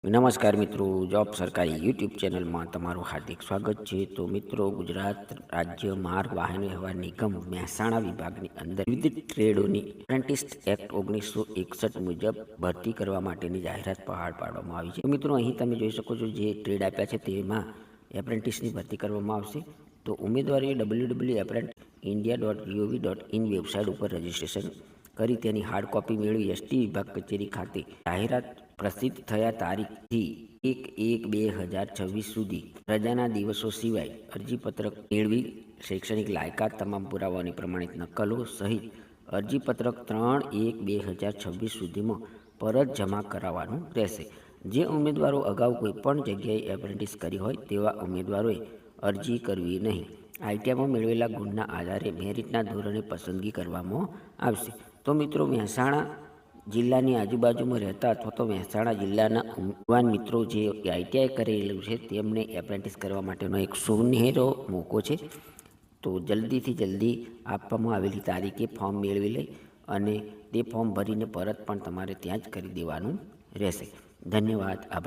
નમસ્કાર મિત્રો, જોબ સરકારી યુટ્યુબ ચેનલમાં તમારું હાર્દિક સ્વાગત છે। તો મિત્રો, ગુજરાત રાજ્ય માર્ગ વાહન વ્યવહાર નિગમ મહેસાણા વિભાગની અંદર વિવિધ ટ્રેડોની એપ્રેન્ટિસ એક્ટ 1961 મુજબ ભરતી કરવા માટેની જાહેરાત બહાર પાડવામાં આવી છે। તો મિત્રો, અહીં તમે જોઈ શકો છો જે ટ્રેડ આપ્યા છે તેમાં એપ્રેન્ટિસની ભરતી કરવામાં આવશે। તો ઉમેદવારોએ www.apprentisindia.gov.in વેબસાઇટ ઉપર રજીસ્ટ્રેશન કરી તેની હાર્ડ કોપી મેળવી એસટી વિભાગ કચેરી ખાતે જાહેરાત પ્રસિદ્ધ થયા તારીખથી 1/1/2026 સુધી રજાના દિવસો સિવાય અરજીપત્રક મેળવી શૈક્ષણિક લાયકાત, તમામ પુરાવાઓની પ્રમાણિત નકલો સહિત અરજીપત્રક 3/1/2026 સુધીમાં પરત જમા કરાવવાનું રહેશે। જે ઉમેદવારો અગાઉ કોઈપણ જગ્યાએ એપ્રેન્ટિસ કરી હોય તેવા ઉમેદવારોએ અરજી કરવી નહીં। આઈટીઆઈમાં મેળવેલા ગુણના આધારે મેરિટના ધોરણે પસંદગી કરવામાં આવશે। તો મિત્રો, મહેસાણા જિલ્લાની આજુબાજુમાં રહેતા અથવા તો મહેસાણા જિલ્લાના યુવાન મિત્રો જે આઈટીઆઈ કરેલું છે તેમને એપ્રેન્ટિસ કરવા માટેનો એક સુનહેરો મોકો છે। તો જલ્દીથી જલ્દી આપવામાં આવેલી તારીખે ફોર્મ મેળવી લઈ અને તે ફોર્મ ભરીને પરત પણ તમારે ત્યાં જ કરી દેવાનું રહેશે। ધન્યવાદ, આભાર।